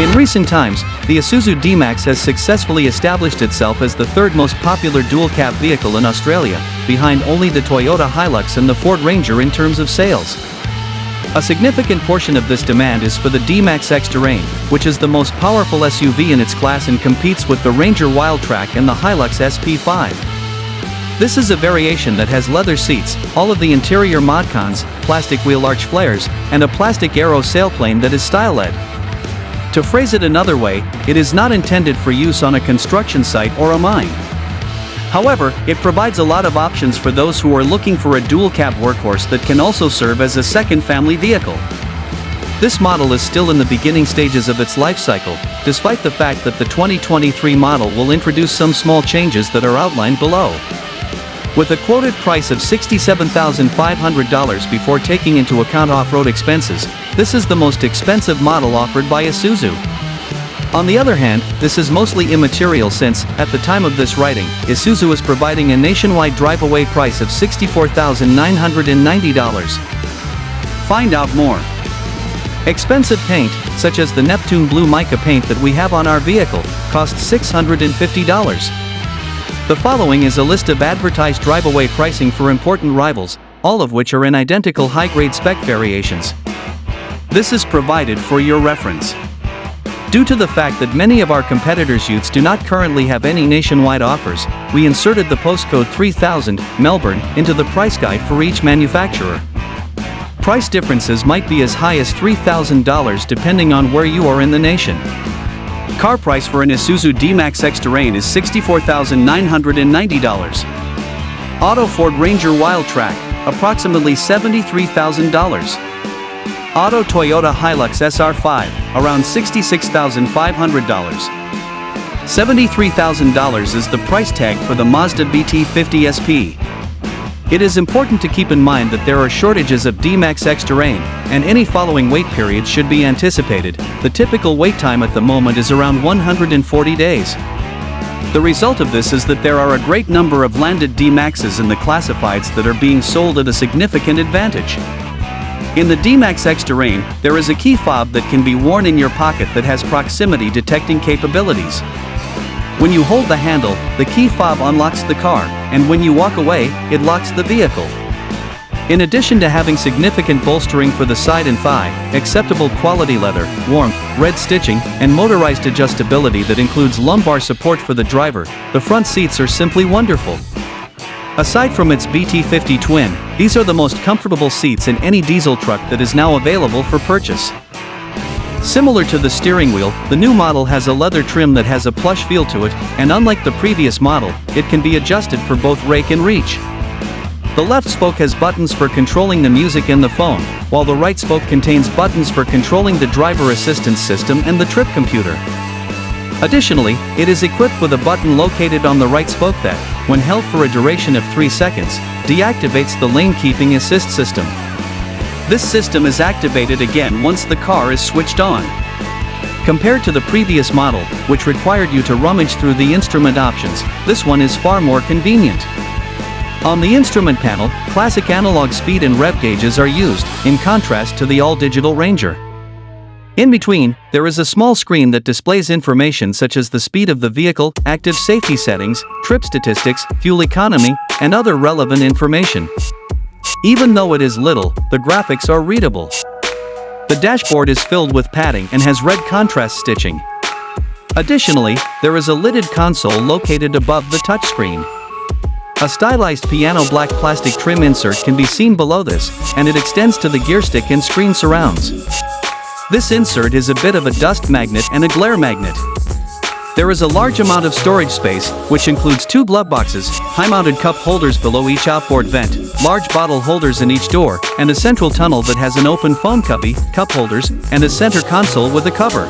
In recent times, the Isuzu D-max has successfully established itself as the third most popular dual-cab vehicle in Australia, behind only the Toyota Hilux and the Ford Ranger in terms of sales. A significant portion of this demand is for the D-max X-Terrain, which is the most powerful SUV in its class and competes with the Ranger Wildtrak and the Hilux SP5. This is a variation that has leather seats, all of the interior modcons, plastic wheel arch flares, and a plastic aero sailplane that is style-led. To phrase it another way, it is not intended for use on a construction site or a mine. However, it provides a lot of options for those who are looking for a dual-cab workhorse that can also serve as a second family vehicle. This model is still in the beginning stages of its life cycle, despite the fact that the 2023 model will introduce some small changes that are outlined below. With a quoted price of $67,500 before taking into account off-road expenses, this is the most expensive model offered by Isuzu. On the other hand, this is mostly immaterial since, at the time of this writing, Isuzu is providing a nationwide drive-away price of $64,990. Find out more. Expensive paint, such as the Neptune Blue mica paint that we have on our vehicle, costs $650. The following is a list of advertised drive-away pricing for important rivals, all of which are in identical high-grade spec variations. This is provided for your reference. Due to the fact that many of our competitors' utes do not currently have any nationwide offers, we inserted the postcode 3000, Melbourne, into the price guide for each manufacturer. Price differences might be as high as $3,000 depending on where you are in the nation. Car price for an Isuzu D-max X-Terrain is $64,990. Auto Ford Ranger Wildtrak, approximately $73,000. Auto Toyota Hilux SR5, around $66,500. $73,000 is the price tag for the Mazda BT50 SP. It is important to keep in mind that there are shortages of D-max X-Terrain, and any following wait periods should be anticipated. The typical wait time at the moment is around 140 days. The result of this is that there are a great number of landed D-maxes in the classifieds that are being sold at a significant advantage. In the D-max X-Terrain, there is a key fob that can be worn in your pocket that has proximity detecting capabilities. When you hold the handle, the key fob unlocks the car, and when you walk away, it locks the vehicle. In addition to having significant bolstering for the side and thigh, acceptable quality leather, warmth, red stitching, and motorized adjustability that includes lumbar support for the driver, the front seats are simply wonderful. Aside from its BT50 twin, these are the most comfortable seats in any diesel truck that is now available for purchase. Similar to the steering wheel, the new model has a leather trim that has a plush feel to it, and unlike the previous model, it can be adjusted for both rake and reach. The left spoke has buttons for controlling the music and the phone, while the right spoke contains buttons for controlling the driver assistance system and the trip computer. Additionally, it is equipped with a button located on the right spoke that, when held for a duration of 3 seconds, deactivates the lane keeping assist system. This system is activated again once the car is switched on. Compared to the previous model, which required you to rummage through the instrument options, this one is far more convenient. On the instrument panel, classic analog speed and rev gauges are used, in contrast to the all-digital Ranger. In between, there is a small screen that displays information such as the speed of the vehicle, active safety settings, trip statistics, fuel economy, and other relevant information. Even though it is little, the graphics are readable. The dashboard is filled with padding and has red contrast stitching. Additionally, there is a lidded console located above the touchscreen. A stylized piano black plastic trim insert can be seen below this, and it extends to the gear stick and screen surrounds. This insert is a bit of a dust magnet and a glare magnet. There is a large amount of storage space, which includes 2 glove boxes, high-mounted cup holders below each outboard vent, large bottle holders in each door, and a central tunnel that has an open phone cubby, cup holders, and a center console with a cover.